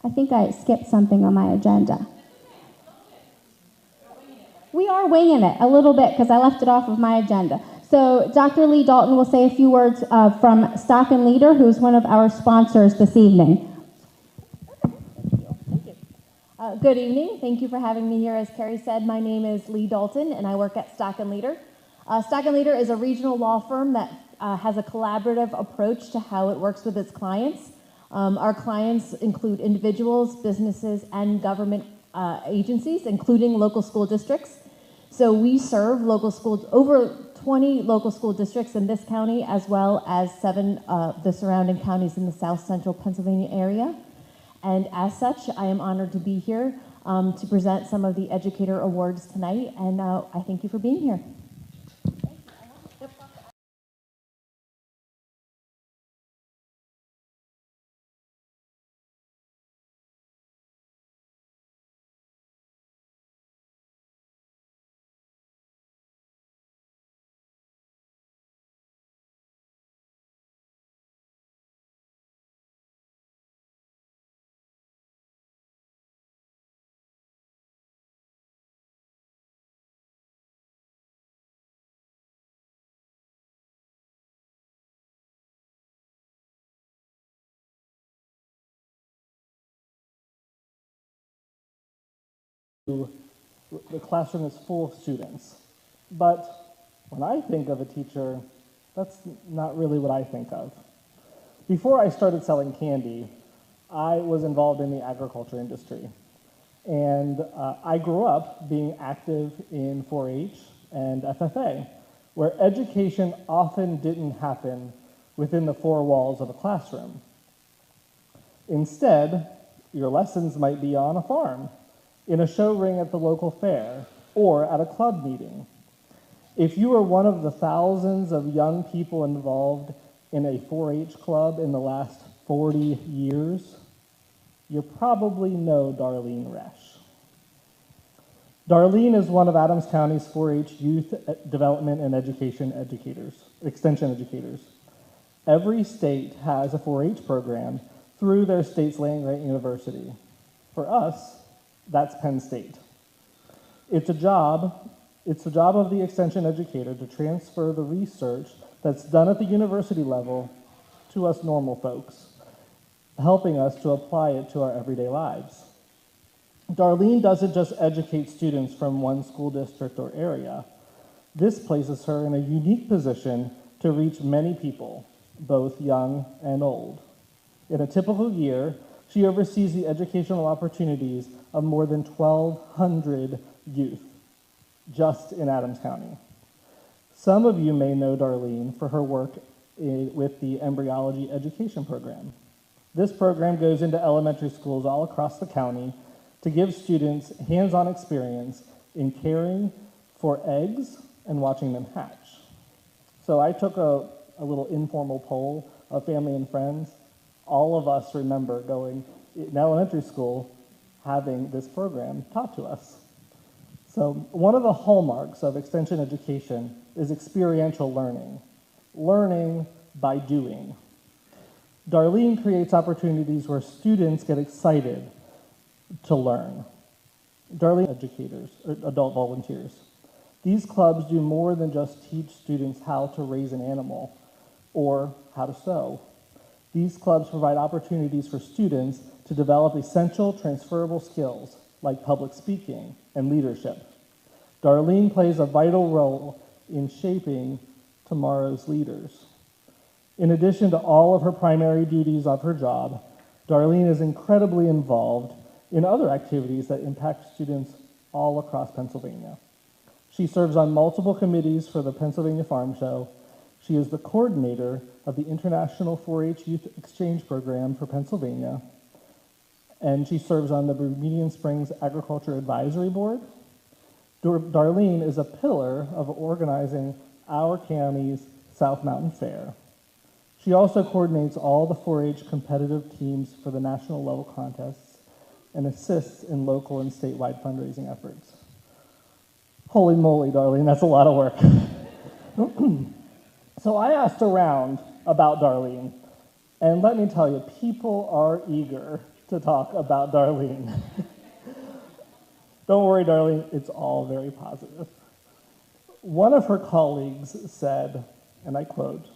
I think I skipped something on my agenda. We are winging it a little bit because I left it off of my agenda. So Dr. Lee Dalton will say a few words from Stock and Leader, who's one of our sponsors this evening. Thank you. Good evening. Thank you for having me here. As Carrie said, my name is Lee Dalton, and I work at Stock and Leader. Stock and Leader is a regional law firm that has a collaborative approach to how it works with its clients. Our clients include individuals, businesses, and government agencies, including local school districts. So we serve local schools, over 20 local school districts in this county, as well as 7 of the surrounding counties in the south central Pennsylvania area. And as such, I am honored to be here to present some of the Educator Awards tonight, and I thank you for being here. The classroom is full of students. But when I think of a teacher, that's not really what I think of. Before I started selling candy, I was involved in the agriculture industry. And I grew up being active in 4-H and FFA, where education often didn't happen within the 4 walls of a classroom. Instead, your lessons might be on a farm, in a show ring at the local fair, or at a club meeting. If you are one of the thousands of young people involved in a 4-H club in the last 40 years, you probably know Darlene Resch. Darlene is one of Adams County's 4-H youth development and extension educators. Every state has a 4-H program through their state's land-grant university. For us, that's Penn State. It's the job of the extension educator to transfer the research that's done at the university level to us normal folks, helping us to apply it to our everyday lives. Darlene doesn't just educate students from one school district or area. This places her in a unique position to reach many people, both young and old. In a typical year, she oversees the educational opportunities of more than 1,200 youth, just in Adams County. Some of you may know Darlene for her work with the embryology education program. This program goes into elementary schools all across the county to give students hands-on experience in caring for eggs and watching them hatch. So I took a little informal poll of family and friends. All of us remember going in elementary school having this program taught to us. So one of the hallmarks of extension education is experiential learning, learning by doing. Darlene creates opportunities where students get excited to learn. Darlene educators, or adult volunteers. These clubs do more than just teach students how to raise an animal or how to sew. These clubs provide opportunities for students to develop essential transferable skills like public speaking and leadership. Darlene plays a vital role in shaping tomorrow's leaders. In addition to all of her primary duties of her job, Darlene is incredibly involved in other activities that impact students all across Pennsylvania. She serves on multiple committees for the Pennsylvania Farm Show. She is the coordinator of the International 4-H Youth Exchange Program for Pennsylvania, and she serves on the Bermudian Springs Agriculture Advisory Board. Darlene is a pillar of organizing our county's South Mountain Fair. She also coordinates all the 4-H competitive teams for the national level contests and assists in local and statewide fundraising efforts. Holy moly, Darlene, that's a lot of work. So I asked around about Darlene, and let me tell you, people are eager to talk about Darlene. Don't worry, Darlene, it's all very positive. One of her colleagues said, and I quote,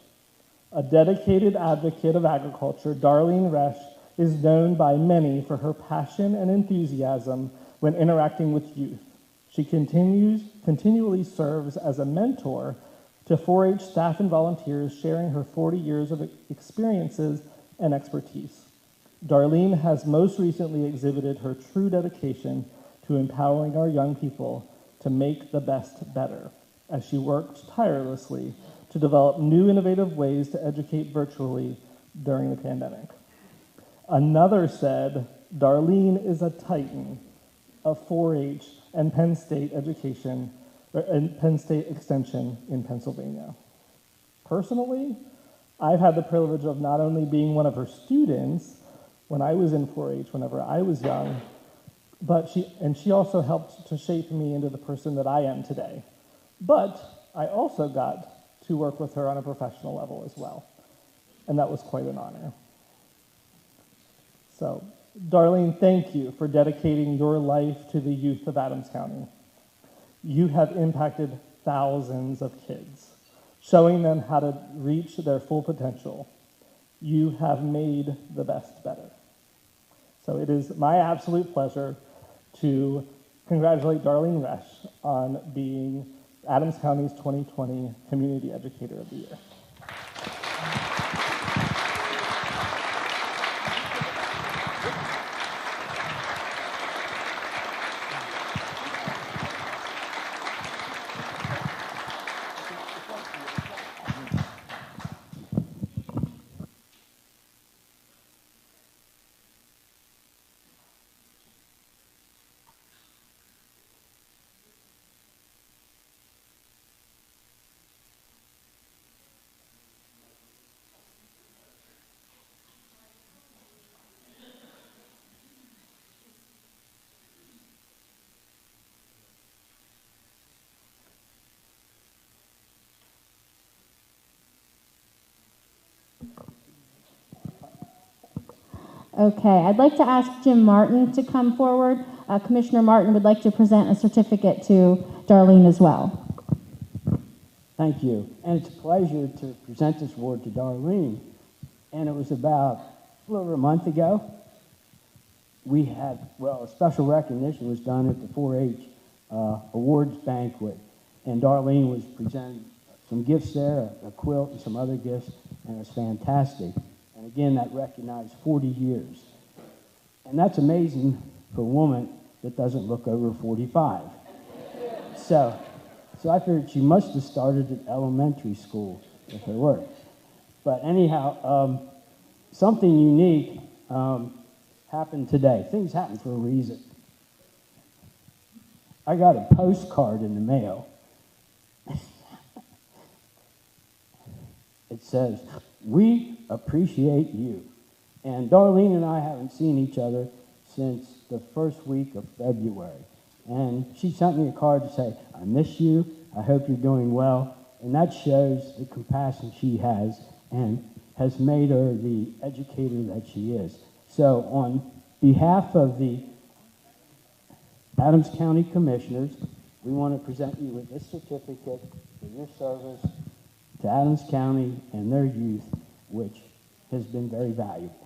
"A dedicated advocate of agriculture, Darlene Resch is known by many for her passion and enthusiasm when interacting with youth. She continually serves as a mentor to 4-H staff and volunteers, sharing her 40 years of experiences and expertise. Darlene has most recently exhibited her true dedication to empowering our young people to make the best better, as she worked tirelessly to develop new innovative ways to educate virtually during the pandemic." Another said, "Darlene is a titan of 4-H and Penn State education, and Penn State Extension in Pennsylvania." Personally, I've had the privilege of not only being one of her students when I was in 4-H, whenever I was young, but she also helped to shape me into the person that I am today. But I also got to work with her on a professional level as well, and that was quite an honor. So, Darlene, thank you for dedicating your life to the youth of Adams County. You have impacted thousands of kids, showing them how to reach their full potential. You have made the best better. So it is my absolute pleasure to congratulate Darlene Resch on being Adams County's 2020 Community Educator of the Year. Okay, I'd like to ask Jim Martin to come forward. Commissioner Martin would like to present a certificate to Darlene as well. Thank you. And it's a pleasure to present this award to Darlene. And it was about a little over a month ago. We had, a special recognition was done at the 4-H awards banquet. And Darlene was presenting some gifts there, a quilt and some other gifts, and it was fantastic. And again, that recognized 40 years. And that's amazing for a woman that doesn't look over 45. So I figured she must have started at elementary school with her work. But anyhow, something unique happened today. Things happen for a reason. I got a postcard in the mail. It says, "We appreciate you." And Darlene and I haven't seen each other since the first week of February. And she sent me a card to say, "I miss you, I hope you're doing well." And that shows the compassion she has and has made her the educator that she is. So on behalf of the Adams County Commissioners, we want to present you with this certificate for your service to Adams County and their youth, which has been very valuable.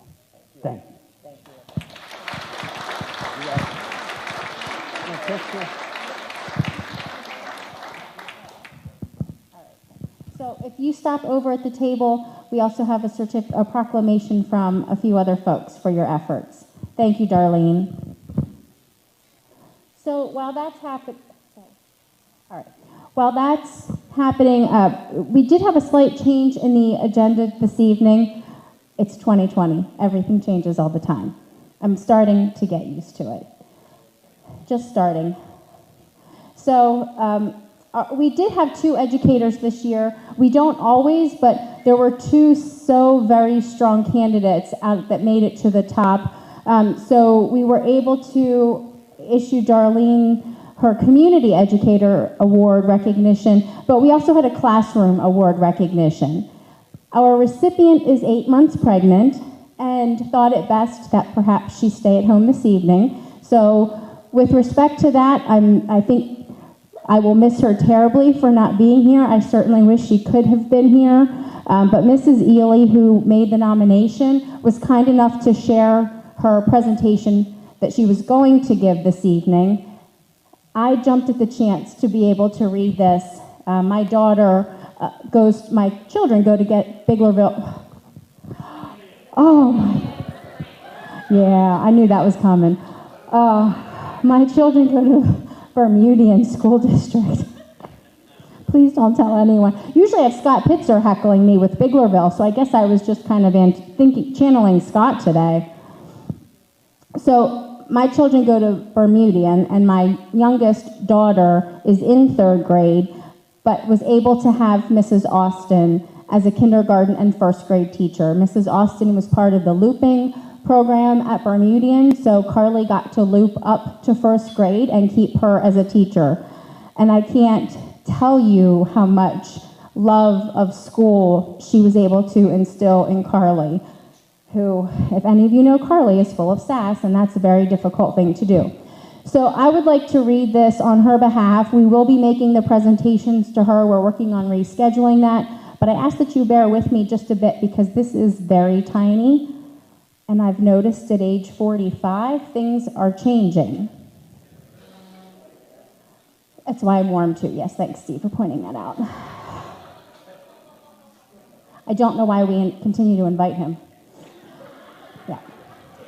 Thank you. Thank you. All right. So if you stop over at the table, we also have a proclamation from a few other folks for your efforts. Thank you, Darlene. So while that's happening, we did have a slight change in the agenda this evening. It's 2020. Everything changes all the time. I'm starting to get used to it. Just starting. So we did have 2 educators this year. We don't always, but there were 2 so very strong candidates that made it to the top. So we were able to issue Darlene her Community Educator Award recognition, but we also had a Classroom Award recognition. Our recipient is 8 months pregnant and thought it best that perhaps she stay at home this evening. So with respect to that, I think I will miss her terribly for not being here. I certainly wish she could have been here. But Mrs. Ely, who made the nomination, was kind enough to share her presentation that she was going to give this evening. I jumped at the chance to be able to read this. My children go to get Biglerville. Oh my, yeah, I knew that was coming. My children go to Bermudian School District. Please don't tell anyone. Usually I have Scott Pitzer heckling me with Biglerville, so I guess I was just kind of channeling Scott today. So my children go to Bermudian, and my youngest daughter is in 3rd grade, but was able to have Mrs. Austin as a kindergarten and 1st grade teacher. Mrs. Austin was part of the looping program at Bermudian, so Carly got to loop up to 1st grade and keep her as a teacher. And I can't tell you how much love of school she was able to instill in Carly, who, if any of you know Carly, is full of sass, and that's a very difficult thing to do. So I would like to read this on her behalf. We will be making the presentations to her. We're working on rescheduling that, but I ask that you bear with me just a bit because this is very tiny, and I've noticed at age 45, things are changing. That's why I'm warm too. Yes, thanks, Steve, for pointing that out. I don't know why we continue to invite him. Yeah.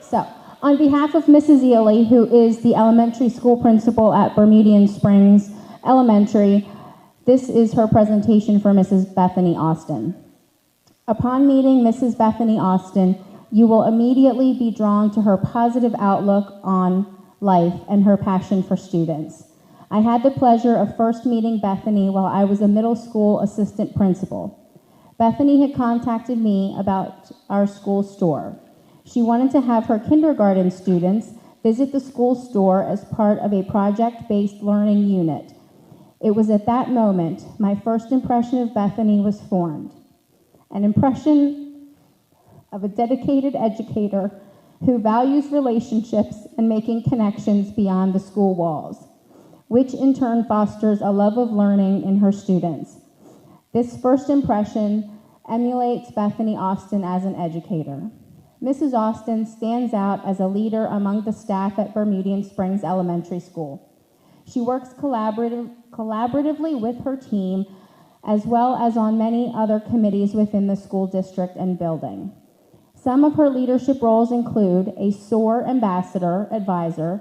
So, on behalf of Mrs. Ely, who is the elementary school principal at Bermudian Springs Elementary, this is her presentation for Mrs. Bethany Austin. Upon meeting Mrs. Bethany Austin, you will immediately be drawn to her positive outlook on life and her passion for students. I had the pleasure of first meeting Bethany while I was a middle school assistant principal. Bethany had contacted me about our school store. She wanted to have her kindergarten students visit the school store as part of a project-based learning unit. It was at that moment my first impression of Bethany was formed. An impression of a dedicated educator who values relationships and making connections beyond the school walls, which in turn fosters a love of learning in her students. This first impression emulates Bethany Austin as an educator. Mrs. Austin stands out as a leader among the staff at Bermudian Springs Elementary School. She works collaboratively with her team, as well as on many other committees within the school district and building. Some of her leadership roles include a SOAR ambassador advisor,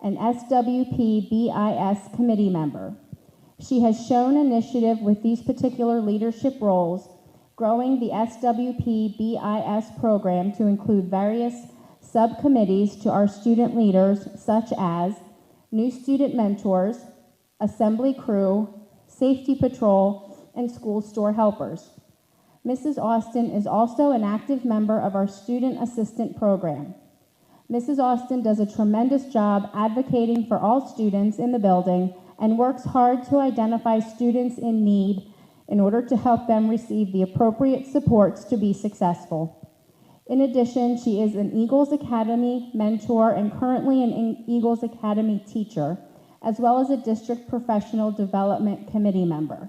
an SWP BIS committee member. She has shown initiative with these particular leadership roles, growing the SWP BIS program to include various subcommittees to our student leaders, such as new student mentors, assembly crew, safety patrol, and school store helpers. Mrs. Austin is also an active member of our student assistant program. Mrs. Austin does a tremendous job advocating for all students in the building and works hard to identify students in need in order to help them receive the appropriate supports to be successful. In addition, she is an Eagles Academy mentor and currently an Eagles Academy teacher, as well as a district professional development committee member.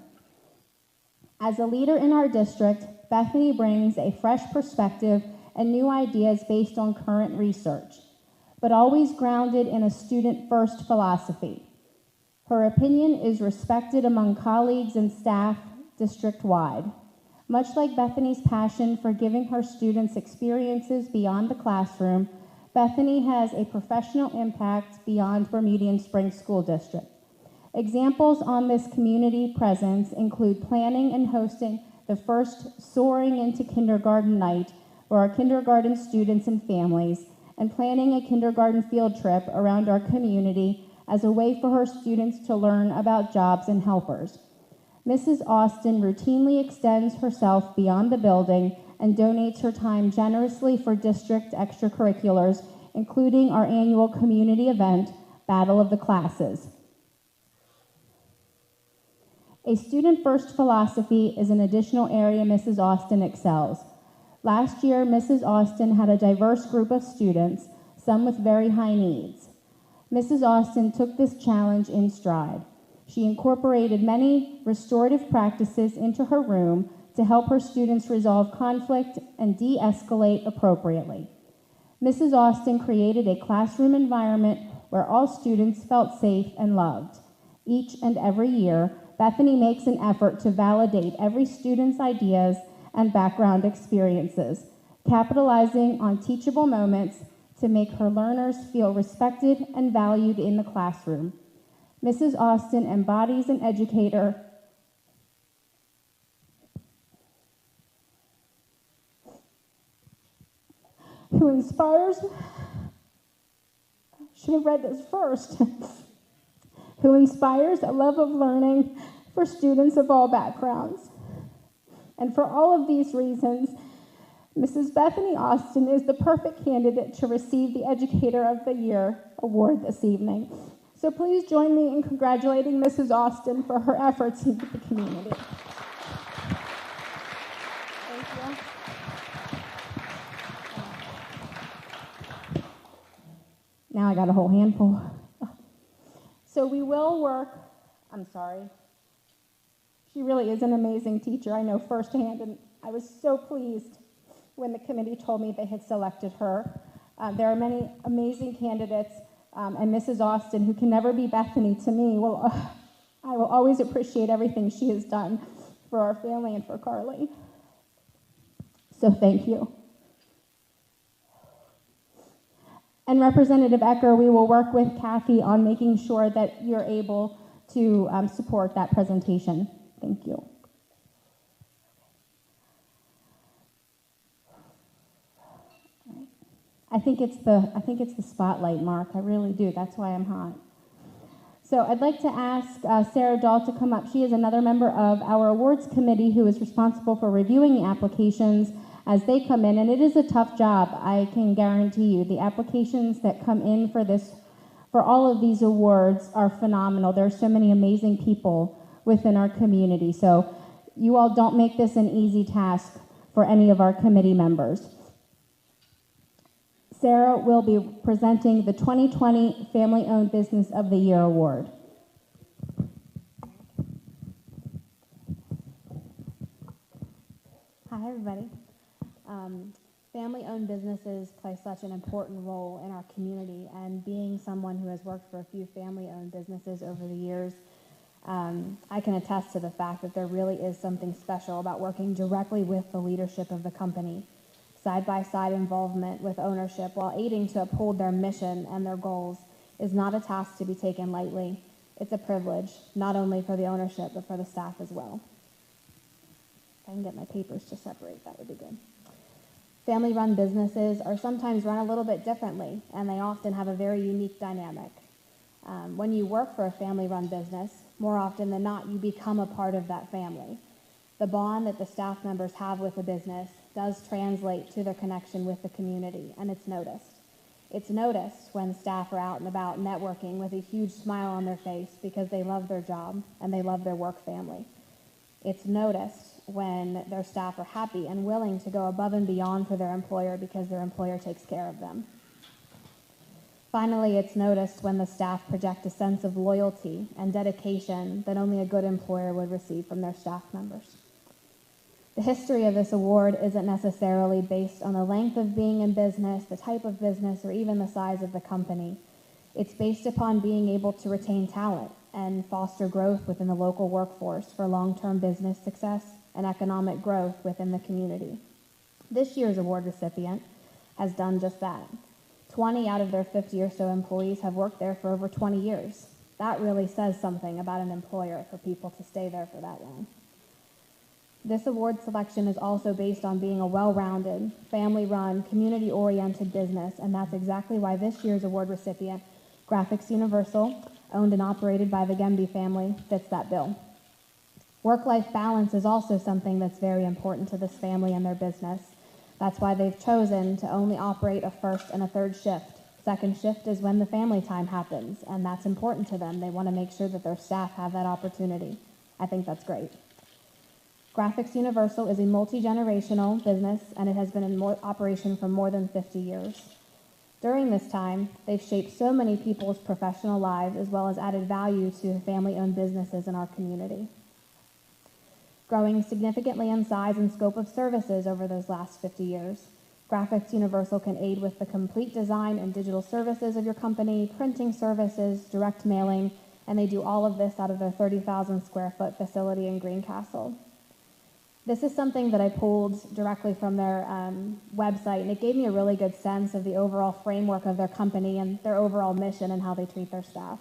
As a leader in our district, Bethany brings a fresh perspective and new ideas based on current research, but always grounded in a student-first philosophy. Her opinion is respected among colleagues and staff district-wide. Much like Bethany's passion for giving her students experiences beyond the classroom, Bethany has a professional impact beyond Bermudian Springs School District. Examples on this community presence include planning and hosting the first Soaring into Kindergarten night for our kindergarten students and families, and planning a kindergarten field trip around our community as a way for her students to learn about jobs and helpers. Mrs. Austin routinely extends herself beyond the building and donates her time generously for district extracurriculars, including our annual community event, Battle of the Classes. A student-first philosophy is an additional area Mrs. Austin excels. Last year, Mrs. Austin had a diverse group of students, some with very high needs. Mrs. Austin took this challenge in stride. She incorporated many restorative practices into her room to help her students resolve conflict and de-escalate appropriately. Mrs. Austin created a classroom environment where all students felt safe and loved. Each and every year, Bethany makes an effort to validate every student's ideas and background experiences, capitalizing on teachable moments to make her learners feel respected and valued in the classroom. Mrs. Austin embodies an educator who inspires, should have read this first, who inspires a love of learning for students of all backgrounds. And for all of these reasons, Mrs. Bethany Austin is the perfect candidate to receive the Educator of the Year award this evening. So please join me in congratulating Mrs. Austin for her efforts in the community. Thank you. Now I got a whole handful. So we will work, I'm sorry. She really is an amazing teacher, I know firsthand, and I was so pleased when the committee told me they had selected her. There are many amazing candidates, and Mrs. Austin, who can never be Bethany to me, I will always appreciate everything she has done for our family and for Carly. So thank you. And Representative Ecker, we will work with Kathy on making sure that you're able to support that presentation. Thank you. I think it's the spotlight, Mark. I really do. That's why I'm hot. So I'd like to ask Sarah Dahl to come up. She is another member of our awards committee who is responsible for reviewing the applications as they come in, and it is a tough job, I can guarantee you. The applications that come in for all of these awards are phenomenal. There are so many amazing people within our community. So you all don't make this an easy task for any of our committee members. Sarah will be presenting the 2020 Family-Owned Business of the Year Award. Hi, everybody. Family-owned businesses play such an important role in our community, and being someone who has worked for a few family-owned businesses over the years, I can attest to the fact that there really is something special about working directly with the leadership of the company. Side-by-side involvement with ownership while aiding to uphold their mission and their goals is not a task to be taken lightly. It's a privilege, not only for the ownership, but for the staff as well. If I can get my papers to separate, that would be good. Family-run businesses are sometimes run a little bit differently, and they often have a very unique dynamic. When you work for a family-run business, more often than not, you become a part of that family. The bond that the staff members have with the business does translate to their connection with the community, and it's noticed. It's noticed when staff are out and about networking with a huge smile on their face because they love their job and they love their work family. It's noticed when their staff are happy and willing to go above and beyond for their employer because their employer takes care of them. Finally, it's noticed when the staff project a sense of loyalty and dedication that only a good employer would receive from their staff members. The history of this award isn't necessarily based on the length of being in business, the type of business, or even the size of the company. It's based upon being able to retain talent and foster growth within the local workforce for long-term business success and economic growth within the community. This year's award recipient has done just that. 20 out of their 50 or so employees have worked there for over 20 years. That really says something about an employer for people to stay there for that long. This award selection is also based on being a well-rounded, family-run, community-oriented business, and that's exactly why this year's award recipient, Graphics Universal, owned and operated by the Gemby family, fits that bill. Work-life balance is also something that's very important to this family and their business. That's why they've chosen to only operate a first and a third shift. Second shift is when the family time happens, and that's important to them. They want to make sure that their staff have that opportunity. I think that's great. Graphics Universal is a multi-generational business, and it has been in operation for more than 50 years. During this time, they've shaped so many people's professional lives as well as added value to family-owned businesses in our community. Growing significantly in size and scope of services over those last 50 years, Graphics Universal can aid with the complete design and digital services of your company, printing services, direct mailing, and they do all of this out of their 30,000 square foot facility in Greencastle. This is something that I pulled directly from their website, and it gave me a really good sense of the overall framework of their company and their overall mission and how they treat their staff.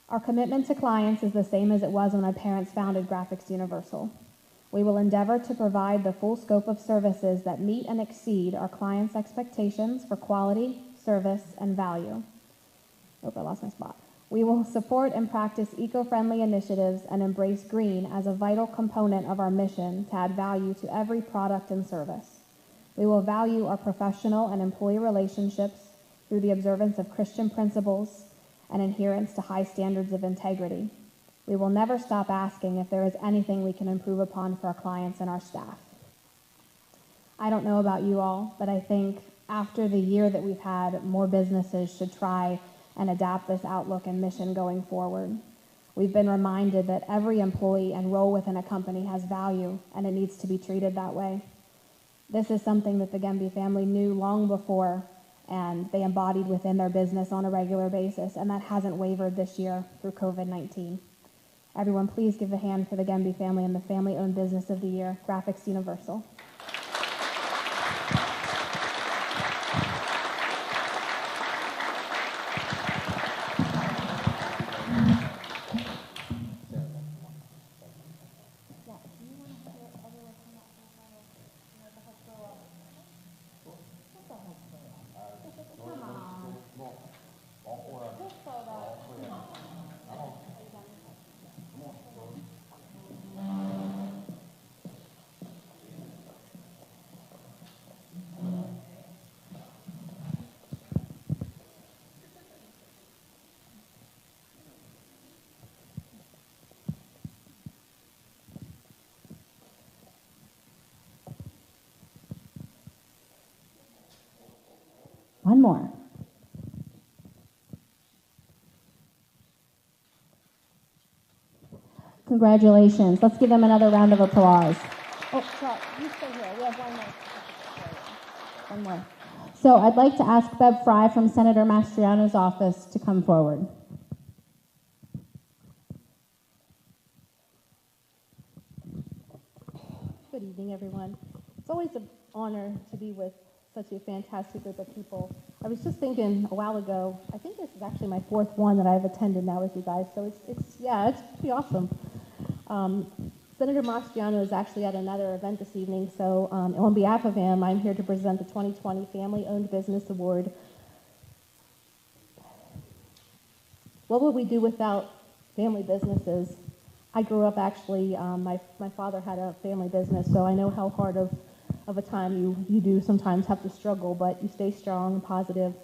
Our commitment to clients is the same as it was when my parents founded Graphics Universal. We will endeavor to provide the full scope of services that meet and exceed our clients' expectations for quality, service, and value. Oh, I lost my spot. We will support and practice eco-friendly initiatives and embrace green as a vital component of our mission to add value to every product and service. We will value our professional and employee relationships through the observance of Christian principles and adherence to high standards of integrity. We will never stop asking if there is anything we can improve upon for our clients and our staff. I don't know about you all, but I think after the year that we've had, more businesses should try and adapt this outlook and mission going forward. We've been reminded that every employee and role within a company has value, and it needs to be treated that way. This is something that the Gemby family knew long before, and they embodied within their business on a regular basis, and that hasn't wavered this year through COVID-19. Everyone, please give a hand for the Gemby family and the Family-Owned Business of the Year, Graphics Universal. One more. Congratulations. Let's give them another round of applause. Oh, sorry. You stay here. We have one more. One more. So I'd like to ask Bev Fry from Senator Mastriano's office to come forward. Good evening, everyone. It's always an honor to be with such a fantastic group of people. I was just thinking a while ago, I think this is actually my fourth one that I've attended now with you guys, so it's pretty awesome. Senator Mastriano is actually at another event this evening, so on behalf of him, I'm here to present the 2020 Family-Owned Business Award. What would we do without family businesses? I grew up actually, my father had a family business, so I know how hard of a time you do sometimes have to struggle, but you stay strong and positive.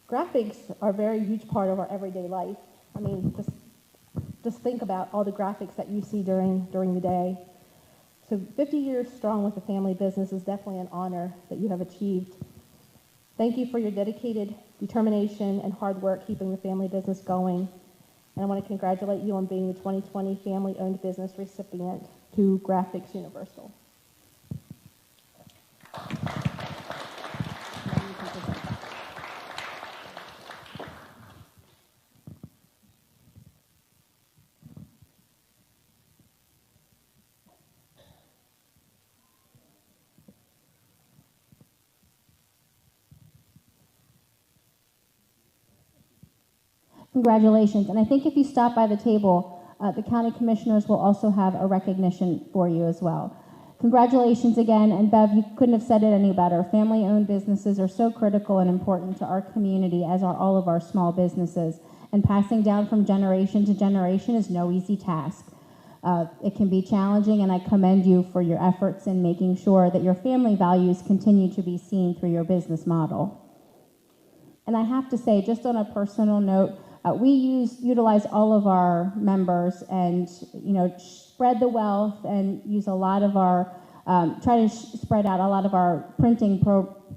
Graphics are a very huge part of our everyday life. I mean, just think about all the graphics that you see during the day. So 50 years strong with a family business is definitely an honor that you have achieved. Thank you for your dedicated determination and hard work keeping the family business going. And I want to congratulate you on being the 2020 Family-Owned Business recipient to Graphics Universal. Congratulations. And I think if you stop by the table, the county commissioners will also have a recognition for you as well. Congratulations again, and Bev, you couldn't have said it any better. Family-owned businesses are so critical and important to our community, as are all of our small businesses. And passing down from generation to generation is no easy task. It can be challenging, and I commend you for your efforts in making sure that your family values continue to be seen through your business model. And I have to say, just on a personal note, we utilize all of our members and, spread the wealth and use a lot of our, try to spread out a lot of our printing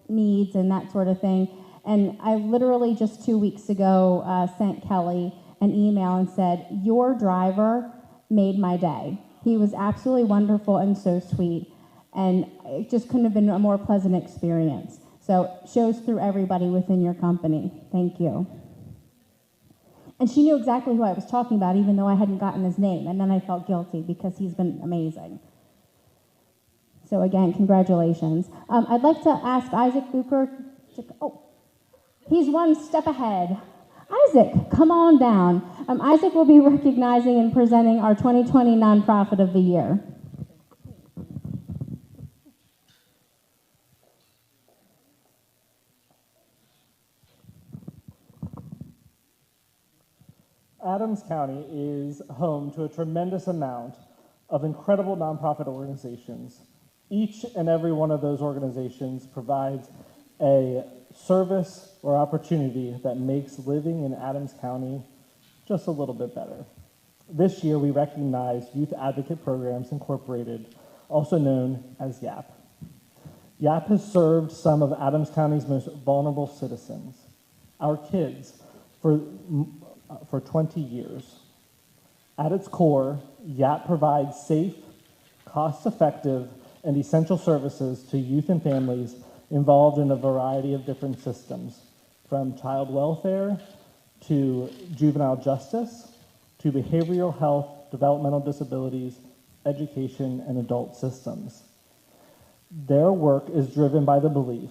needs and that sort of thing. And I literally just 2 weeks ago sent Kelly an email and said, "Your driver made my day. He was absolutely wonderful and so sweet. And it just couldn't have been a more pleasant experience." So it shows through everybody within your company. Thank you. And she knew exactly who I was talking about, even though I hadn't gotten his name. And then I felt guilty because he's been amazing. So again, congratulations. I'd like to ask Isaac Bucher to, he's one step ahead. Isaac, come on down. Isaac will be recognizing and presenting our 2020 Nonprofit of the Year. Adams County is home to a tremendous amount of incredible nonprofit organizations. Each and every one of those organizations provides a service or opportunity that makes living in Adams County just a little bit better. This year, we recognized Youth Advocate Programs Incorporated, also known as YAP. YAP has served some of Adams County's most vulnerable citizens, our kids, for 20 years. At its core, YAP provides safe, cost-effective, and essential services to youth and families involved in a variety of different systems, from child welfare to juvenile justice to behavioral health, developmental disabilities, education, and adult systems. Their work is driven by the belief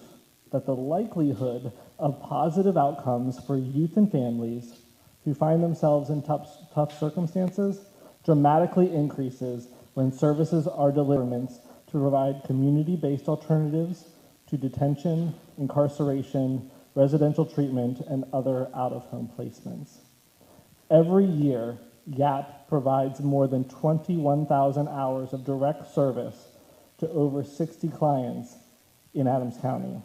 that the likelihood of positive outcomes for youth and families who find themselves in tough circumstances dramatically increases when services are delivered to provide community-based alternatives to detention, incarceration, residential treatment, and other out-of-home placements. Every year, YAP provides more than 21,000 hours of direct service to over 60 clients in Adams County.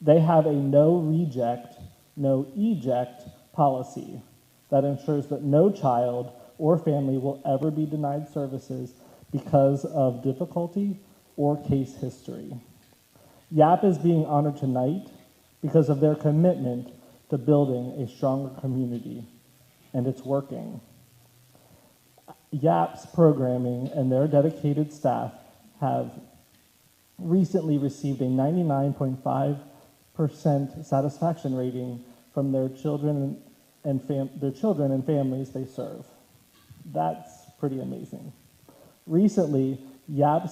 They have a no reject, no eject policy that ensures that no child or family will ever be denied services because of difficulty or case history. YAP is being honored tonight because of their commitment to building a stronger community, and it's working. YAP's programming and their dedicated staff have recently received a 99.5% satisfaction rating from their children and families they serve. That's pretty amazing. Recently, YAP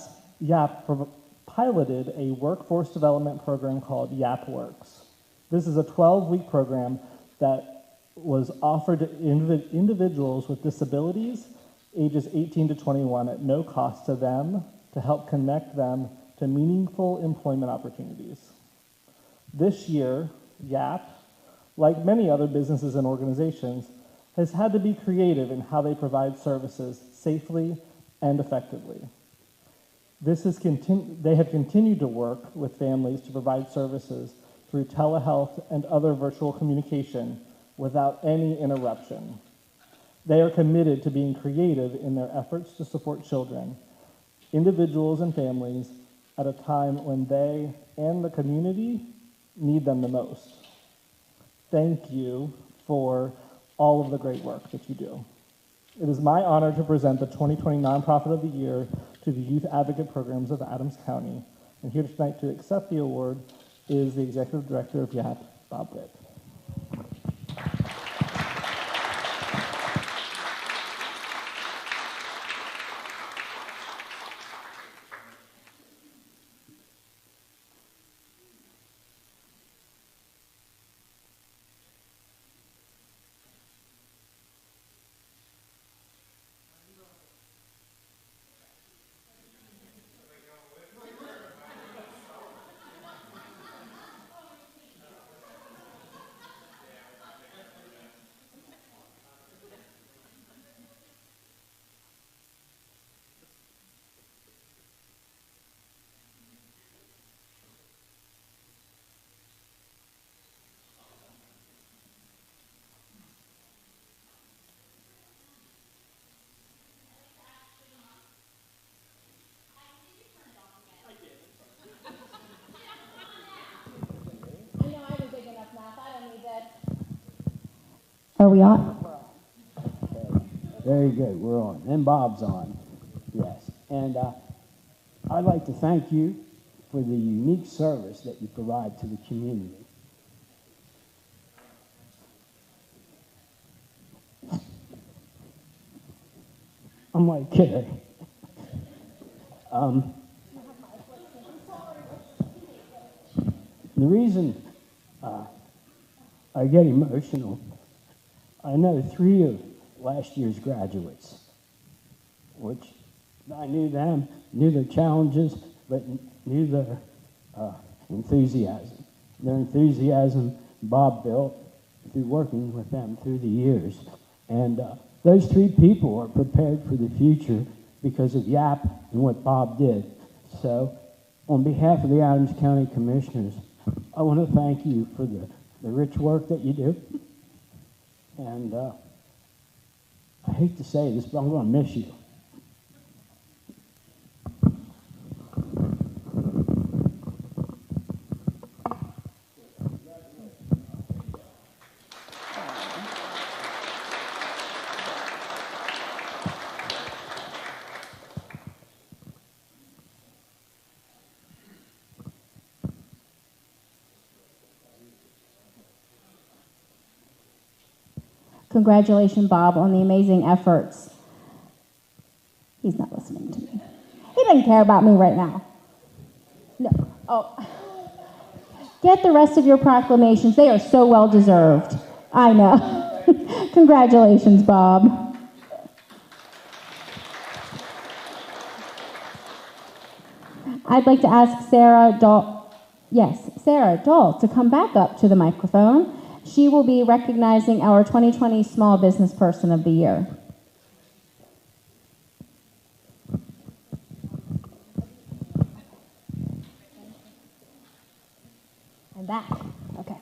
piloted a workforce development program called YAP Works. This is a 12-week program that was offered to individuals with disabilities ages 18 to 21 at no cost to them to help connect them to meaningful employment opportunities. This year, YAP, like many other businesses and organizations, has had to be creative in how they provide services safely and effectively. They have continued to work with families to provide services through telehealth and other virtual communication without any interruption. They are committed to being creative in their efforts to support children, individuals and families at a time when they and the community need them the most. Thank you for all of the great work that you do. It is my honor to present the 2020 Nonprofit of the Year to the Youth Advocate Programs of Adams County. And here tonight to accept the award is the Executive Director of YAP, Bob Witt. Are we on? Okay. Very good. We're on. And Bob's on. Yes. And I'd like to thank you for the unique service that you provide to the community. I'm like kidding. The reason I get emotional, I know 3 of last year's graduates, which I knew them, knew their challenges, but knew their enthusiasm. Their enthusiasm Bob built through working with them through the years. And those 3 people are prepared for the future because of YAP and what Bob did. So on behalf of the Adams County Commissioners, I want to thank you for the rich work that you do. And I hate to say this, but I'm going to miss you. Congratulations, Bob, on the amazing efforts. He's not listening to me. He doesn't care about me right now. No. Oh. Get the rest of your proclamations. They are so well deserved. I know. Congratulations, Bob. I'd like to ask Sarah Dahl, Sarah Dahl, to come back up to the microphone. She will be recognizing our 2020 Small Business Person of the Year. And back. Okay.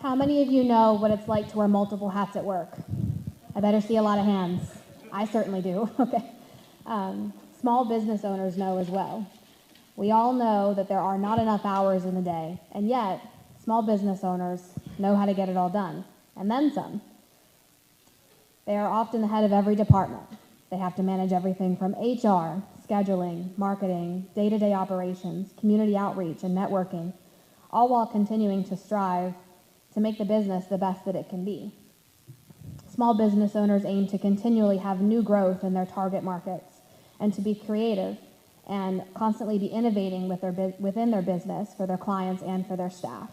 How many of you know what it's like to wear multiple hats at work? I better see a lot of hands. I certainly do. Okay. Small business owners know as well. We all know that there are not enough hours in the day, and yet small business owners know how to get it all done, and then some. They are often the head of every department. They have to manage everything from HR, scheduling, marketing, day-to-day operations, community outreach, and networking, all while continuing to strive to make the business the best that it can be. Small business owners aim to continually have new growth in their target markets and to be creative and constantly be innovating within their business for their clients and for their staff.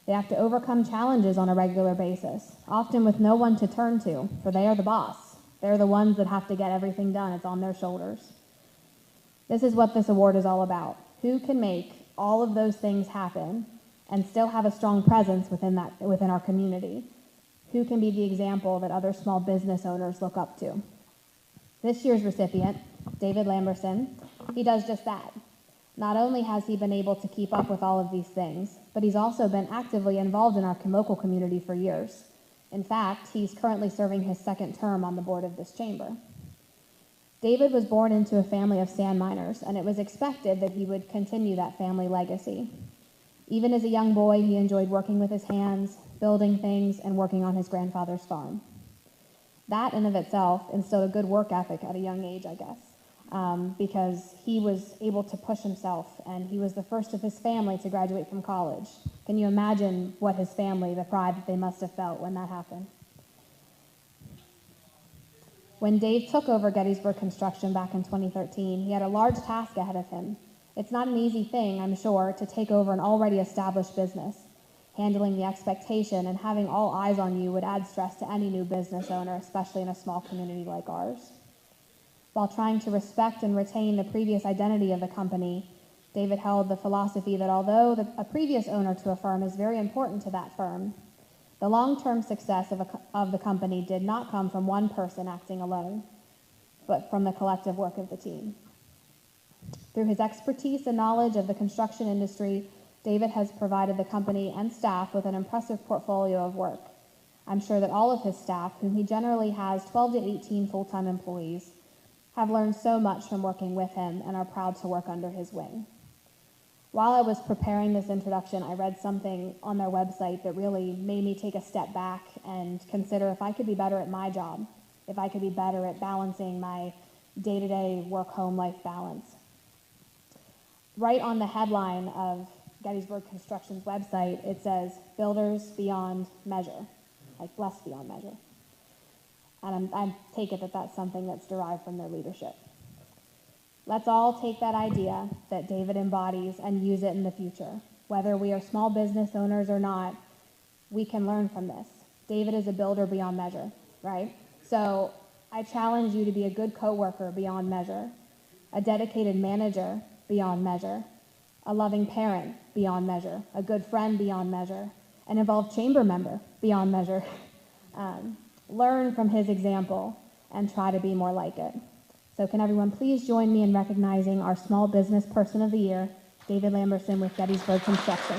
They have to overcome challenges on a regular basis, often with no one to turn to, for they are the boss. They're the ones that have to get everything done. It's on their shoulders. This is what this award is all about. Who can make all of those things happen and still have a strong presence within our community? Who can be the example that other small business owners look up to? This year's recipient, David Lamberson, he does just that. Not only has he been able to keep up with all of these things, but he's also been actively involved in our local community for years. In fact, he's currently serving his 2nd term on the board of this chamber. David was born into a family of sand miners, and it was expected that he would continue that family legacy. Even as a young boy, he enjoyed working with his hands, building things, and working on his grandfather's farm. That in of itself instilled a good work ethic at a young age, I guess. Because he was able to push himself, and he was the first of his family to graduate from college. Can you imagine what his family, the pride that they must have felt when that happened? When Dave took over Gettysburg Construction back in 2013, he had a large task ahead of him. It's not an easy thing, I'm sure, to take over an already established business. Handling the expectation and having all eyes on you would add stress to any new business owner, especially in a small community like ours. While trying to respect and retain the previous identity of the company, David held the philosophy that although a previous owner to a firm is very important to that firm, the long-term success of the company did not come from one person acting alone, but from the collective work of the team. Through his expertise and knowledge of the construction industry, David has provided the company and staff with an impressive portfolio of work. I'm sure that all of his staff, whom he generally has 12 to 18 full-time employees, have learned so much from working with him and are proud to work under his wing. While I was preparing this introduction, I read something on their website that really made me take a step back and consider if I could be better at my job, if I could be better at balancing my day-to-day work-home life balance. Right on the headline of Gettysburg Construction's website, it says, "Builders beyond measure," like blessed beyond measure. And I take it that that's something that's derived from their leadership. Let's all take that idea that David embodies and use it in the future. Whether we are small business owners or not, we can learn from this. David is a builder beyond measure, right? So I challenge you to be a good coworker beyond measure, a dedicated manager beyond measure, a loving parent beyond measure, a good friend beyond measure, an involved chamber member beyond measure. Learn from his example and try to be more like it. So can everyone please join me in recognizing our Small Business Person of the Year, David Lamberson with Gettysburg Construction.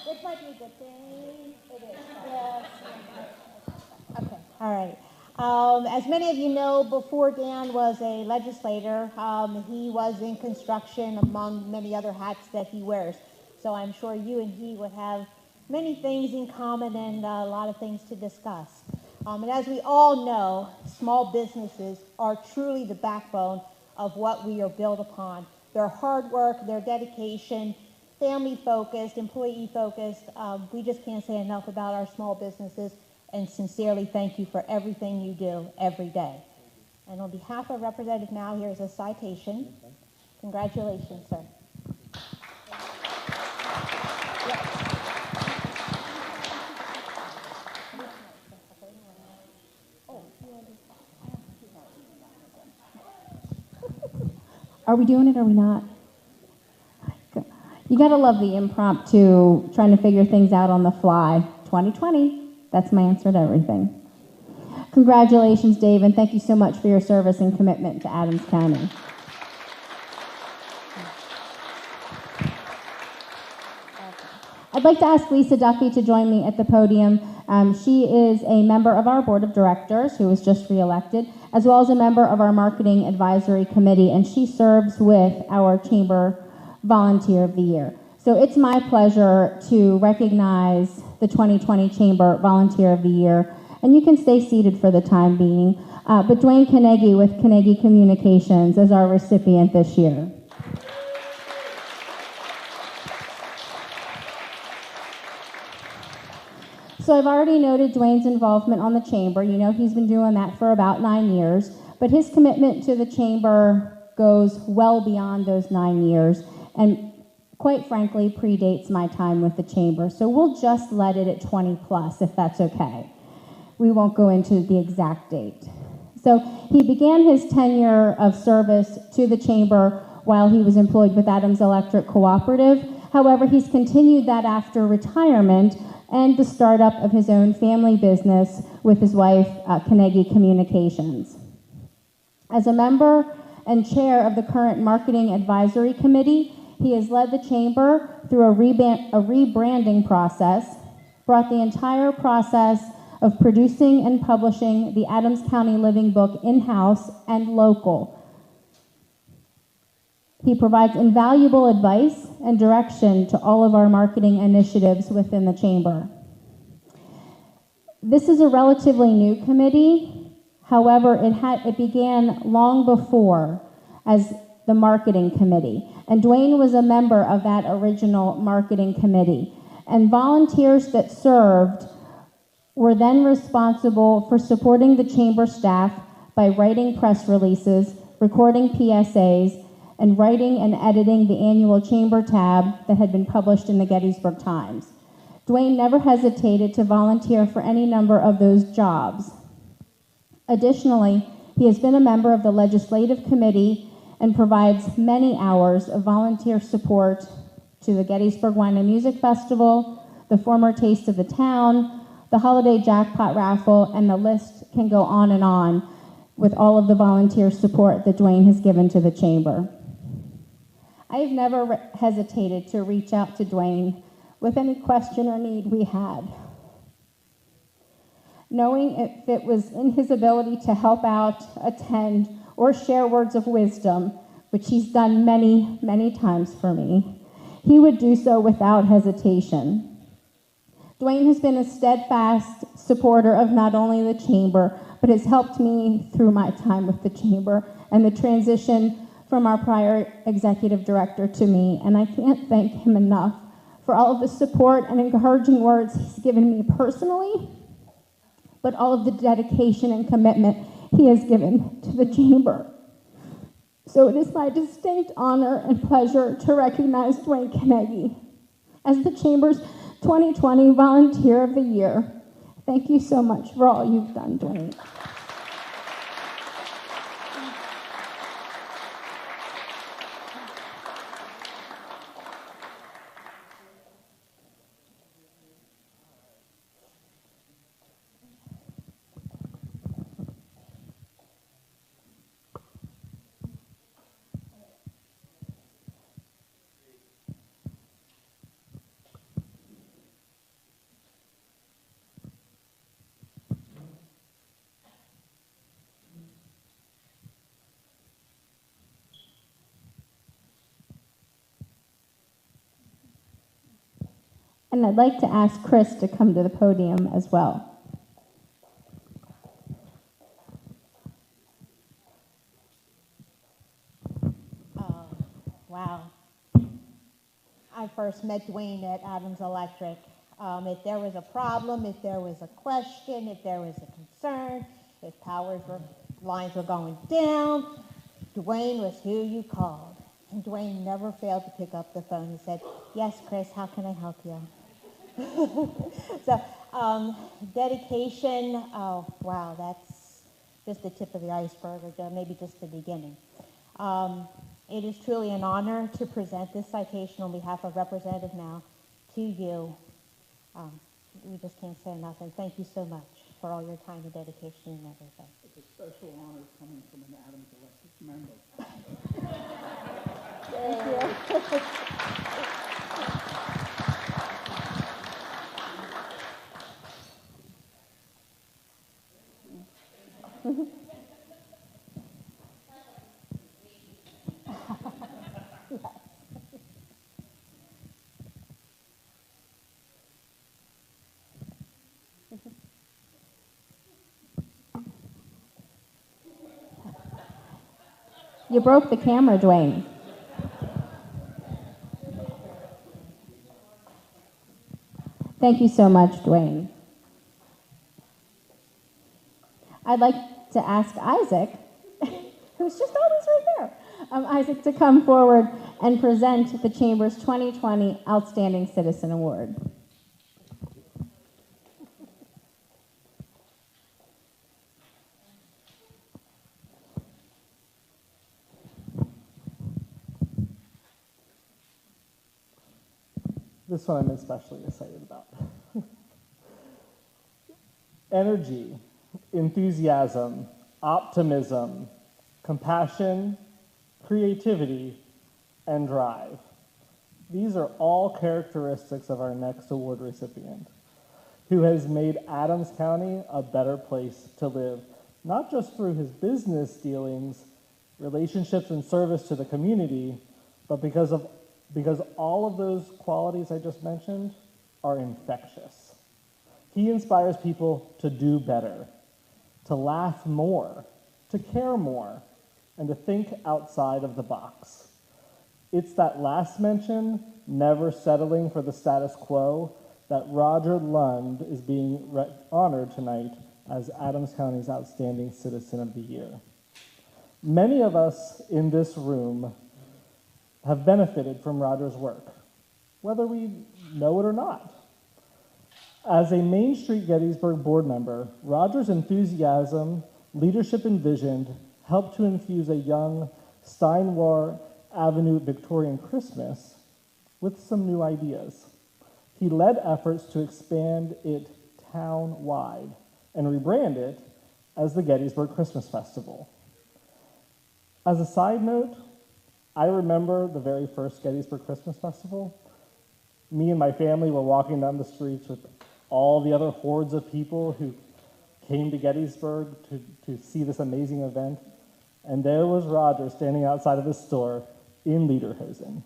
This might be a good thing. It is. Yes. Okay. All right. As many of you know, before Dan was a legislator, he was in construction among many other hats that he wears. So I'm sure you and he would have many things in common and a lot of things to discuss. And as we all know, small businesses are truly the backbone of what we are built upon. Their hard work, their dedication, family-focused, employee-focused. We just can't say enough about our small businesses, and sincerely thank you for everything you do every day. And on behalf of Representative Now, here is a citation. Congratulations, sir. Are we doing it or are we not? You gotta love the impromptu, trying to figure things out on the fly. 2020, that's my answer to everything. Congratulations, Dave, and thank you so much for your service and commitment to Adams County. I'd like to ask Lisa Duffy to join me at the podium. She is a member of our board of directors who was just reelected, as well as a member of our marketing advisory committee, and she serves with our chamber Volunteer of the Year. So it's my pleasure to recognize the 2020 Chamber Volunteer of the Year, and you can stay seated for the time being, but Dwayne Caney with Caney Communications is our recipient this year. So I've already noted Dwayne's involvement on the Chamber. You know he's been doing that for about 9 years, but his commitment to the Chamber goes well beyond those 9 years, and quite frankly predates my time with the Chamber. So we'll just let it at 20 plus, if that's okay. We won't go into the exact date. So he began his tenure of service to the Chamber while he was employed with Adams Electric Cooperative. However, he's continued that after retirement and the startup of his own family business with his wife, Caney Communications. As a member and chair of the current Marketing Advisory Committee, he has led the Chamber through a rebranding process, brought the entire process of producing and publishing the Adams County Living Book in-house and local. He provides invaluable advice and direction to all of our marketing initiatives within the Chamber. This is a relatively new committee. However, it began long before as the Marketing Committee. And Dwayne was a member of that original Marketing Committee. And volunteers that served were then responsible for supporting the Chamber staff by writing press releases, recording PSAs, and writing and editing the annual Chamber tab that had been published in the Gettysburg Times. Dwayne never hesitated to volunteer for any number of those jobs. Additionally, he has been a member of the Legislative Committee and provides many hours of volunteer support to the Gettysburg Wine and Music Festival, the former Taste of the Town, the Holiday Jackpot Raffle, and the list can go on with all of the volunteer support that Dwayne has given to the Chamber. I have never hesitated to reach out to Dwayne with any question or need we had, knowing if it was in his ability to help out, attend, or share words of wisdom, which he's done many, many times for me, he would do so without hesitation. Dwayne has been a steadfast supporter of not only the Chamber, but has helped me through my time with the Chamber and the transition from our prior executive director to me, and I can't thank him enough for all of the support and encouraging words he's given me personally, but all of the dedication and commitment he has given to the Chamber. So it is my distinct honor and pleasure to recognize Dwayne Caney as the Chamber's 2020 Volunteer of the Year. Thank you so much for all you've done, Dwayne. And I'd like to ask Chris to come to the podium as well. Wow. I first met Dwayne at Adams Electric. If there was a problem, if there was a question, if there was a concern, if lines were going down, Dwayne was who you called. And Dwayne never failed to pick up the phone. He said, "Yes, Chris, how can I help you?" So, dedication, oh, wow, that's just the tip of the iceberg, or maybe just the beginning. It is truly an honor to present this citation on behalf of Representative Now to you. We just can't say enough, and thank you so much for all your time and dedication and everything. It's a special honor coming from an Adams Electric member. Thank you. You broke the camera, Dwayne. Thank you so much, Dwayne. I'd like to ask Isaac, who's just always right there, Isaac to come forward and present the Chamber's 2020 Outstanding Citizen Award. This one I'm especially excited about. Energy, enthusiasm, optimism, compassion, creativity, and drive. These are all characteristics of our next award recipient, who has made Adams County a better place to live, not just through his business dealings, relationships, and service to the community, but because all of those qualities I just mentioned are infectious. He inspires people to do better, to laugh more, to care more, and to think outside of the box. It's that last mention, never settling for the status quo, that Roger Lund is being honored tonight as Adams County's Outstanding Citizen of the Year. Many of us in this room have benefited from Roger's work, whether we know it or not. As a Main Street Gettysburg board member, Roger's enthusiasm, leadership, and vision helped to infuse a young Steinwar Avenue Victorian Christmas with some new ideas. He led efforts to expand it town-wide and rebrand it as the Gettysburg Christmas Festival. As a side note, I remember the very first Gettysburg Christmas Festival. Me and my family were walking down the streets with all the other hordes of people who came to Gettysburg to see this amazing event. And there was Roger standing outside of his store in lederhosen.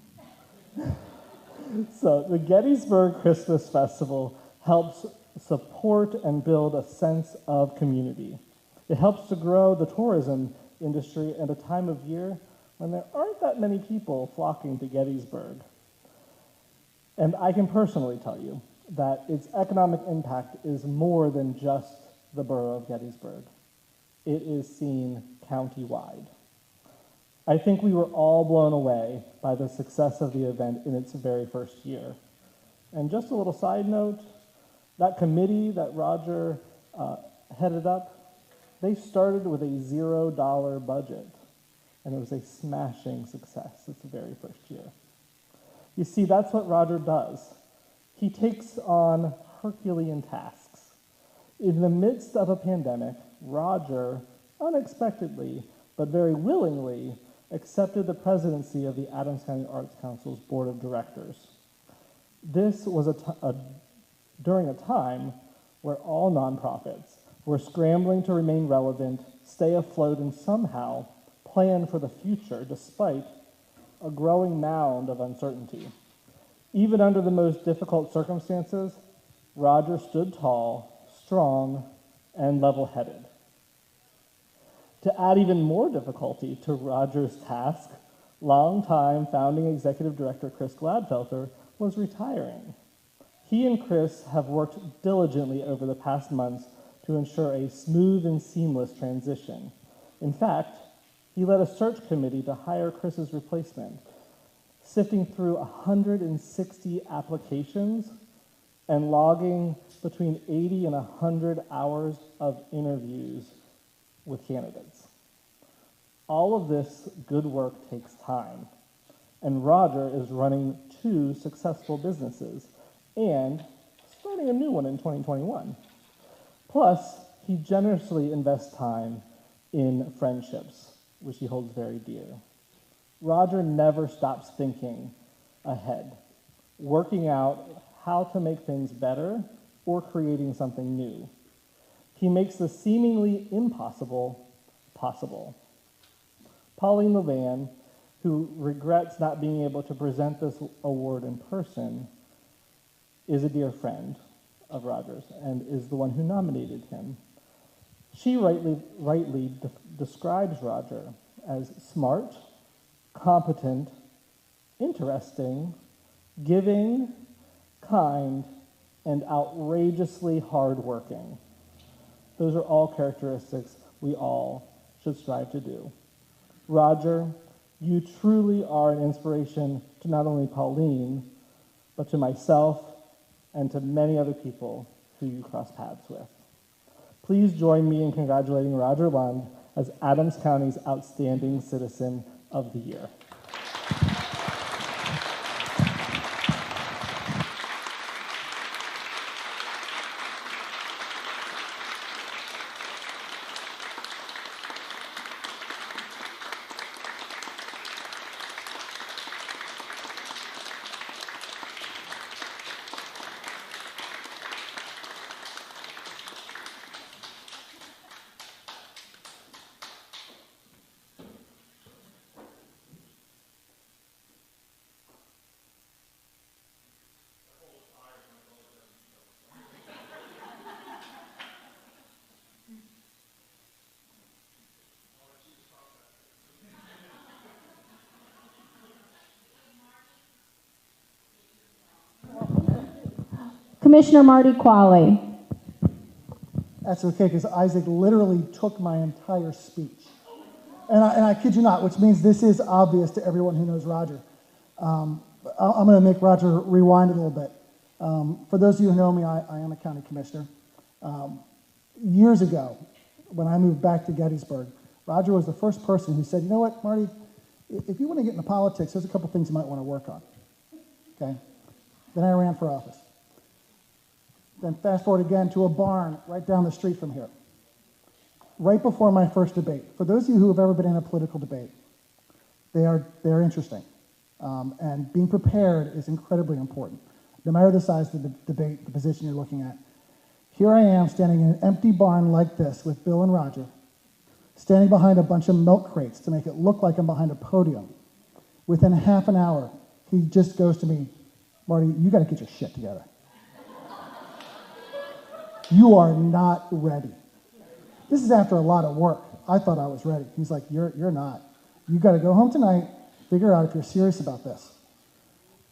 So the Gettysburg Christmas Festival helps support and build a sense of community. It helps to grow the tourism industry at a time of year when there aren't that many people flocking to Gettysburg. And I can personally tell you that its economic impact is more than just the borough of Gettysburg. It is seen county-wide. I think we were all blown away by the success of the event in its very first year. And just a little side note, that committee that Roger headed up, they started with a $0 budget, and it was a smashing success its very first year. You see, that's what Roger does. He takes on Herculean tasks. In the midst of a pandemic, Roger, unexpectedly, but very willingly, accepted the presidency of the Adams County Arts Council's Board of Directors. This was during a time where all nonprofits were scrambling to remain relevant, stay afloat, and somehow plan for the future despite a growing mound of uncertainty. Even under the most difficult circumstances, Roger stood tall, strong, and level-headed. To add even more difficulty to Roger's task, longtime founding executive director Chris Gladfelter was retiring. He and Chris have worked diligently over the past months to ensure a smooth and seamless transition. In fact, he led a search committee to hire Chris's replacement, sifting through 160 applications and logging between 80 and 100 hours of interviews with candidates. All of this good work takes time, and Roger is running 2 successful businesses and starting a new one in 2021. Plus, he generously invests time in friendships, which he holds very dear. Roger never stops thinking ahead, working out how to make things better or creating something new. He makes the seemingly impossible possible. Pauline Levan, who regrets not being able to present this award in person, is a dear friend of Roger's and is the one who nominated him. She rightly describes Roger as smart, competent, interesting, giving, kind, and outrageously hardworking. Those are all characteristics we all should strive to do. Roger, you truly are an inspiration to not only Pauline, but to myself and to many other people who you cross paths with. Please join me in congratulating Roger Lund as Adams County's Outstanding Citizen of the Year. Commissioner Marty Qualley. That's okay, because Isaac literally took my entire speech. And I kid you not, which means this is obvious to everyone who knows Roger. I'm going to make Roger rewind a little bit. For those of you who know me, I am a county commissioner. Years ago, when I moved back to Gettysburg, Roger was the first person who said, you know what, Marty, if you want to get into politics, there's a couple things you might want to work on. Okay? Then I ran for office. Then fast forward again to a barn right down the street from here. Right before my first debate. For those of you who have ever been in a political debate, they're interesting. And being prepared is incredibly important. No matter the size of the debate, the position you're looking at. Here I am standing in an empty barn like this with Bill and Roger, standing behind a bunch of milk crates to make it look like I'm behind a podium. Within half an hour, he just goes to me, Marty, you got to get your shit together. You are not ready. This is after a lot of work. I thought I was ready. He's like, you're not. You got to go home tonight, figure out if you're serious about this.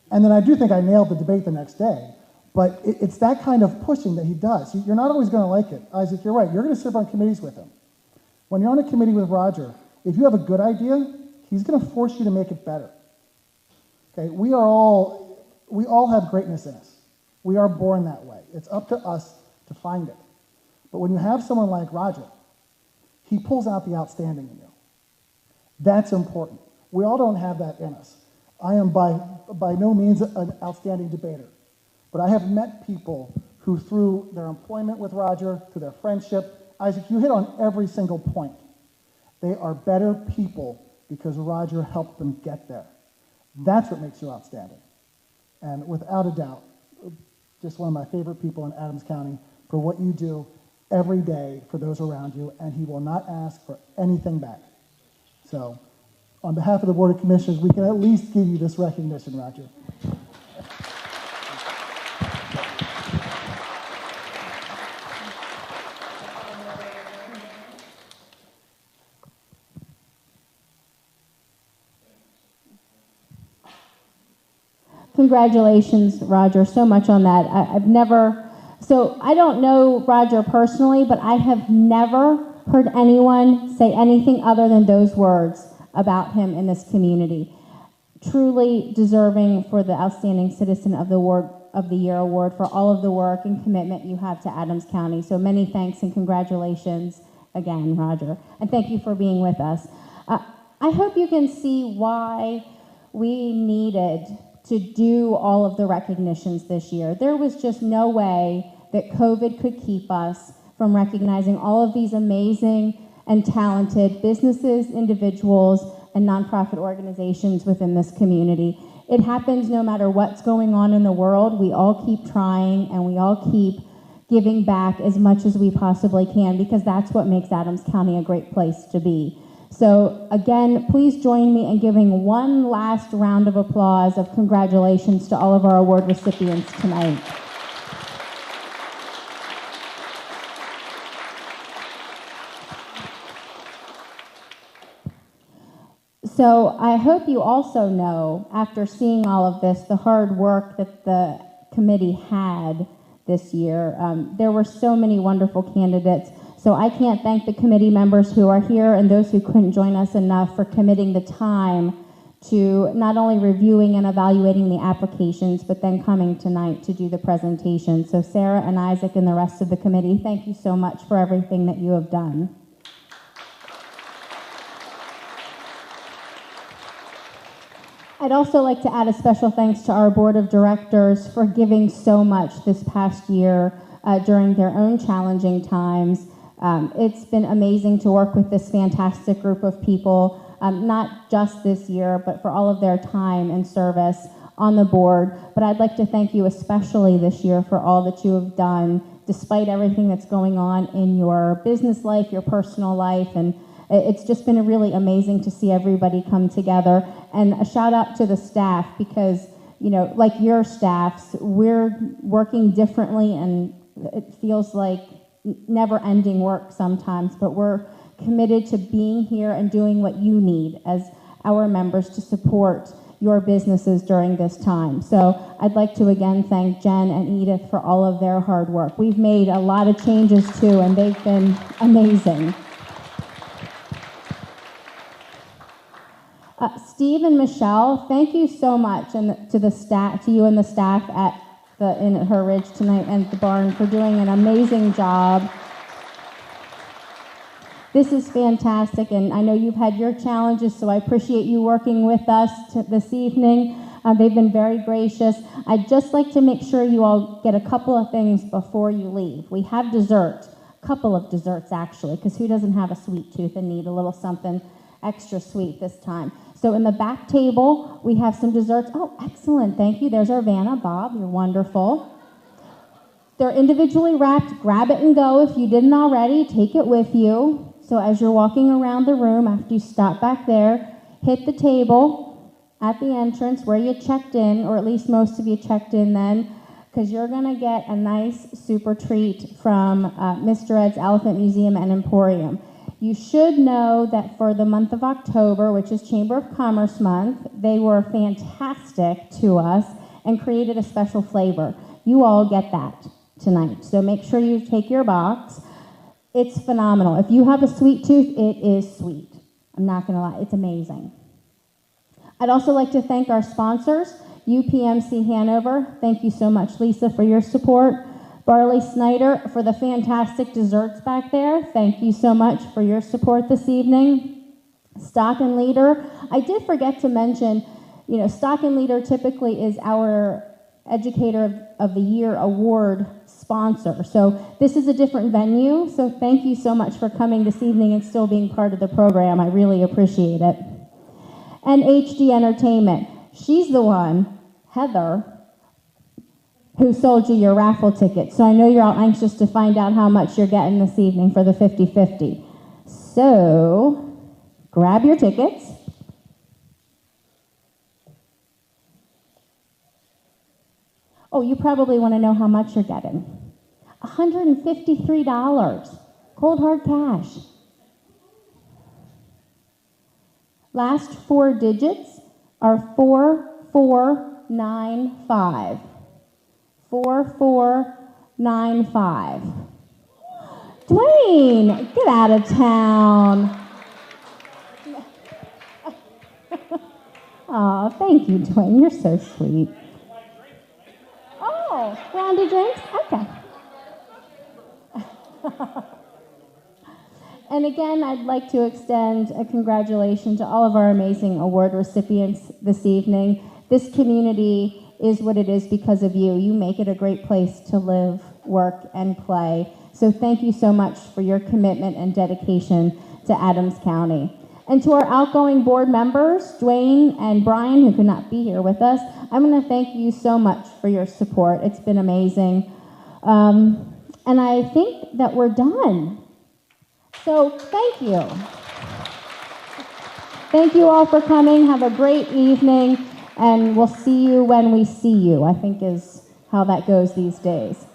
And then I do think I nailed the debate the next day, but it's that kind of pushing that he does. You're not always going to like it. Isaac, you're right. You're going to serve on committees with him. When you're on a committee with Roger, if you have a good idea, he's going to force you to make it better. Okay, we all have greatness in us. We are born that way. It's up to us to find it. But when you have someone like Roger, he pulls out the outstanding in you. That's important. We all don't have that in us. I am by no means an outstanding debater, but I have met people who, through their employment with Roger, through their friendship, Isaac, you hit on every single point. They are better people because Roger helped them get there. That's what makes you outstanding. And without a doubt, just one of my favorite people in Adams County for what you do every day for those around you, and he will not ask for anything back. So, on behalf of the Board of Commissioners, we can at least give you this recognition, Roger. Congratulations, Roger, so much on that. I don't know Roger personally, but I have never heard anyone say anything other than those words about him in this community. Truly deserving for the Outstanding Citizen of the Year Award for all of the work and commitment you have to Adams County. So many thanks and congratulations again, Roger. And thank you for being with us. I hope you can see why we needed to do all of the recognitions this year. There was just no way that COVID could keep us from recognizing all of these amazing and talented businesses, individuals, and nonprofit organizations within this community. It happens no matter what's going on in the world. We all keep trying and we all keep giving back as much as we possibly can because that's what makes Adams County a great place to be. So again, please join me in giving one last round of applause of congratulations to all of our award recipients tonight. So I hope you also know, after seeing all of this, the hard work that the committee had this year. There were so many wonderful candidates. So I can't thank the committee members who are here and those who couldn't join us enough for committing the time to not only reviewing and evaluating the applications, but then coming tonight to do the presentation. So Sarah and Isaac and the rest of the committee, thank you so much for everything that you have done. I'd also like to add a special thanks to our board of directors for giving so much this past year during their own challenging times. It's been amazing to work with this fantastic group of people, not just this year, but for all of their time and service on the board. But I'd like to thank you especially this year for all that you have done, despite everything that's going on in your business life, your personal life, and it's just been really amazing to see everybody come together. And a shout out to the staff because, you know, like your staffs, we're working differently and it feels like never-ending work sometimes, but we're committed to being here and doing what you need as our members to support your businesses during this time. So I'd like to again thank Jen and Edith for all of their hard work. We've made a lot of changes too, and they've been amazing. Steve and Michelle, thank you so much, and to you and the staff the Inn at Her Ridge tonight and at the barn for doing an amazing job. This is fantastic, and I know you've had your challenges, so I appreciate you working with us this evening. They've been very gracious. I'd just like to make sure you all get a couple of things before you leave. We have dessert, a couple of desserts actually, because who doesn't have a sweet tooth and need a little something extra sweet this time? So in the back table, we have some desserts. Oh, excellent, thank you. There's our Vanna. Bob, you're wonderful. They're individually wrapped. Grab it and go if you didn't already. Take it with you. So as you're walking around the room, after you stop back there, hit the table at the entrance where you checked in, or at least most of you checked in then, because you're going to get a nice super treat from Mr. Ed's Elephant Museum and Emporium. You should know that for the month of October, which is Chamber of Commerce Month, they were fantastic to us and created a special flavor. You all get that tonight, so make sure you take your box. It's phenomenal. If you have a sweet tooth, it is sweet. I'm not going to lie, it's amazing. I'd also like to thank our sponsors, UPMC Hanover. Thank you so much, Lisa, for your support. Barley Snyder for the fantastic desserts back there. Thank you so much for your support this evening. Stock and Leader. I did forget to mention, Stock and Leader typically is our Educator of the Year award sponsor. So this is a different venue, so thank you so much for coming this evening and still being part of the program. I really appreciate it. And HD Entertainment. She's the one, Heather, who sold you your raffle ticket. So I know you're all anxious to find out how much you're getting this evening for the 50-50. So grab your tickets. Oh, you probably want to know how much you're getting. $153, cold hard cash. Last four digits are 4495. 4495. Dwayne, get out of town. Oh, thank you, Dwayne. You're so sweet. Oh, round of drinks? Okay. And again, I'd like to extend a congratulations to all of our amazing award recipients this evening. This community is what it is because of you. You make it a great place to live, work, and play. So thank you so much for your commitment and dedication to Adams County. And to our outgoing board members, Dwayne and Brian, who could not be here with us, I'm going to thank you so much for your support. It's been amazing. And I think that we're done. So thank you. Thank you all for coming. Have a great evening, and we'll see you when we see you, I think is how that goes these days.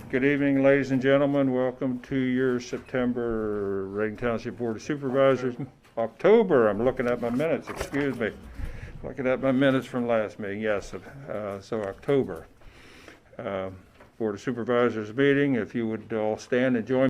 Good evening, ladies and gentlemen. Welcome to your September Reagan Township Board of Supervisors. October, I'm looking at my minutes, excuse me. Looking at my minutes from last meeting, yes. So October. Board of Supervisors meeting, if you would all stand and join